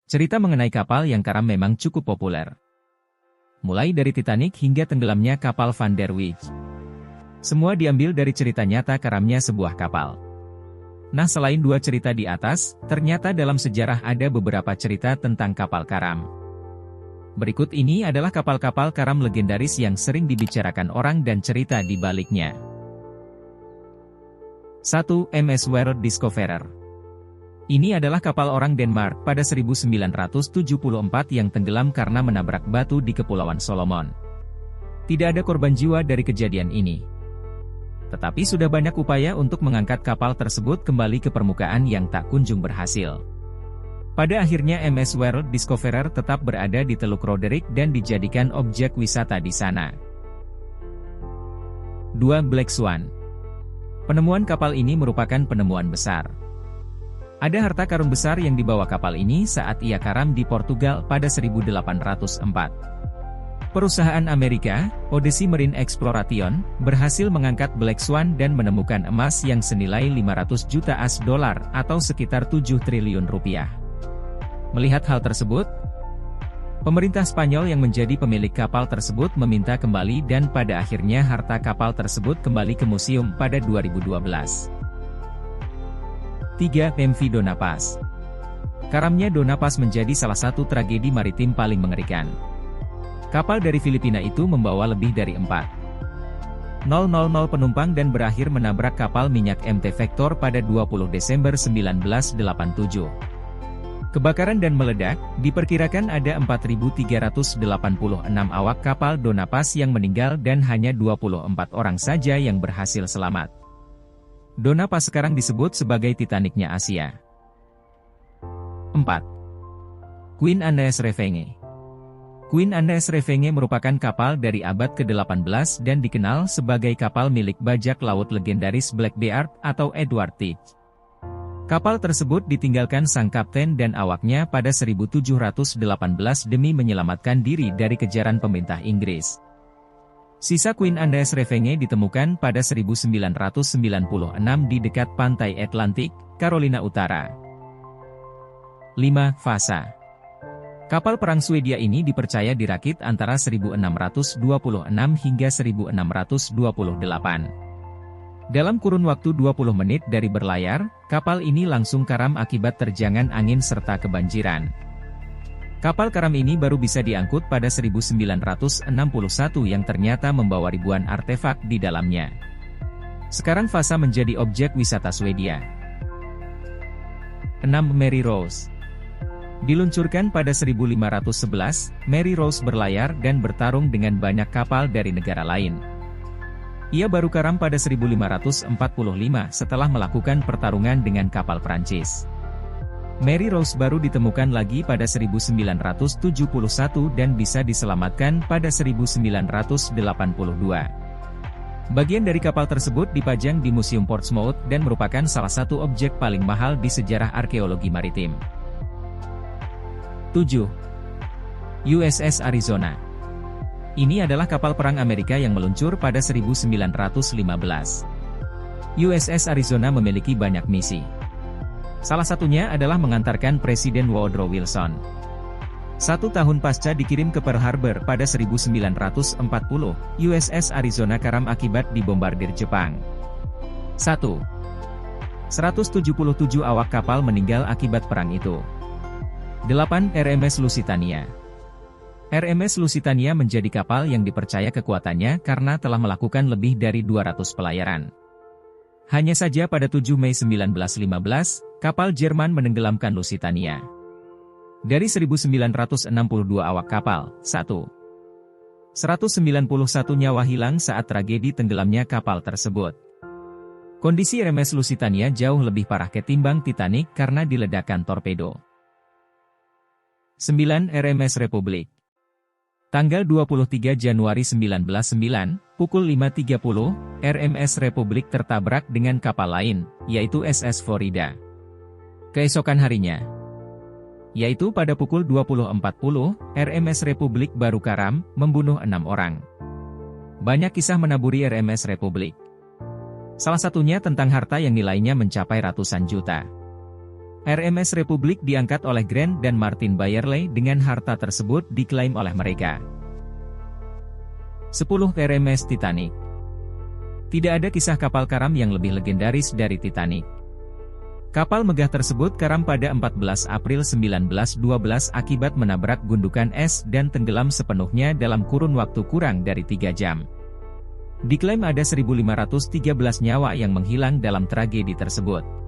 Cerita mengenai kapal yang karam memang cukup populer. Mulai dari Titanic hingga tenggelamnya kapal Van der Wijk. Semua diambil dari cerita nyata karamnya sebuah kapal. Nah, selain dua cerita di atas, ternyata dalam sejarah ada beberapa cerita tentang kapal karam. Berikut ini adalah kapal-kapal karam legendaris yang sering dibicarakan orang dan cerita di baliknya. 1. MS World Discoverer. Ini adalah kapal orang Denmark pada 1974 yang tenggelam karena menabrak batu di Kepulauan Solomon. Tidak ada korban jiwa dari kejadian ini. Tetapi sudah banyak upaya untuk mengangkat kapal tersebut kembali ke permukaan yang tak kunjung berhasil. Pada akhirnya MS World Discoverer tetap berada di Teluk Roderick dan dijadikan objek wisata di sana. 2. Black Swan. Penemuan kapal ini merupakan penemuan besar. Ada harta karun besar yang dibawa kapal ini saat ia karam di Portugal pada 1804. Perusahaan Amerika, Odyssey Marine Exploration, berhasil mengangkat Black Swan dan menemukan emas yang senilai 500 juta AS dolar atau sekitar 7 triliun rupiah. Melihat hal tersebut, pemerintah Spanyol yang menjadi pemilik kapal tersebut meminta kembali dan pada akhirnya harta kapal tersebut kembali ke museum pada 2012. 3. MV Dona Paz. Karamnya Dona Paz menjadi salah satu tragedi maritim paling mengerikan. Kapal dari Filipina itu membawa lebih dari 4.000 penumpang dan berakhir menabrak kapal minyak MT Vector pada 20 Desember 1987. Kebakaran dan meledak, diperkirakan ada 4.386 awak kapal Dona Paz yang meninggal dan hanya 24 orang saja yang berhasil selamat. Dona Paz sekarang disebut sebagai Titanicnya Asia. 4. Queen Andes Revenge. Queen Andes Revenge merupakan kapal dari abad ke-18 dan dikenal sebagai kapal milik bajak laut legendaris Blackbeard atau Edward Teach. Kapal tersebut ditinggalkan sang kapten dan awaknya pada 1718 demi menyelamatkan diri dari kejaran pemerintah Inggris. Sisa Queen Andes Revenge ditemukan pada 1996 di dekat pantai Atlantik, Carolina Utara. 5. Vasa. Kapal perang Swedia ini dipercaya dirakit antara 1626 hingga 1628. Dalam kurun waktu 20 menit dari berlayar, kapal ini langsung karam akibat terjangan angin serta kebanjiran. Kapal karam ini baru bisa diangkut pada 1961 yang ternyata membawa ribuan artefak di dalamnya. Sekarang Vasa menjadi objek wisata Swedia. 6. Mary Rose. Diluncurkan pada 1511, Mary Rose berlayar dan bertarung dengan banyak kapal dari negara lain. Ia baru karam pada 1545 setelah melakukan pertarungan dengan kapal Prancis. Mary Rose baru ditemukan lagi pada 1971 dan bisa diselamatkan pada 1982. Bagian dari kapal tersebut dipajang di Museum Portsmouth dan merupakan salah satu objek paling mahal di sejarah arkeologi maritim. 7. USS Arizona. Ini adalah kapal perang Amerika yang meluncur pada 1915. USS Arizona memiliki banyak misi. Salah satunya adalah mengantarkan Presiden Woodrow Wilson. 1 tahun pasca dikirim ke Pearl Harbor pada 1940, USS Arizona karam akibat dibombardir Jepang. 1. 177 awak kapal meninggal akibat perang itu. 8. RMS Lusitania. RMS Lusitania menjadi kapal yang dipercaya kekuatannya karena telah melakukan lebih dari 200 pelayaran. Hanya saja pada 7 Mei 1915, kapal Jerman menenggelamkan Lusitania. Dari 1962 awak kapal, 191 nyawa hilang saat tragedi tenggelamnya kapal tersebut. Kondisi RMS Lusitania jauh lebih parah ketimbang Titanic karena diledakkan torpedo. 9. RMS Republik. Tanggal 23 Januari 1909, pukul 5.30, RMS Republik tertabrak dengan kapal lain, yaitu SS Florida. Keesokan harinya, yaitu pada pukul 20.40, RMS Republik baru karam, membunuh 6 orang. Banyak kisah menaburi RMS Republik. Salah satunya tentang harta yang nilainya mencapai ratusan juta. RMS Republik diangkat oleh Grant dan Martin Bayerley dengan harta tersebut diklaim oleh mereka. 10. RMS Titanic. Tidak ada kisah kapal karam yang lebih legendaris dari Titanic. Kapal megah tersebut karam pada 14 April 1912 akibat menabrak gundukan es dan tenggelam sepenuhnya dalam kurun waktu kurang dari 3 jam. Diklaim ada 1.513 nyawa yang menghilang dalam tragedi tersebut.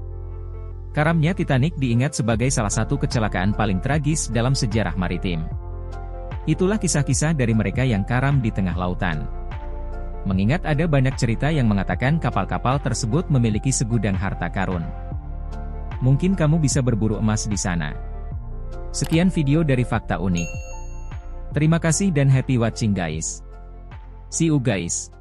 Karamnya Titanic diingat sebagai salah satu kecelakaan paling tragis dalam sejarah maritim. Itulah kisah-kisah dari mereka yang karam di tengah lautan. Mengingat ada banyak cerita yang mengatakan kapal-kapal tersebut memiliki segudang harta karun. Mungkin kamu bisa berburu emas di sana. Sekian video dari Fakta Unik. Terima kasih dan happy watching guys. See you guys.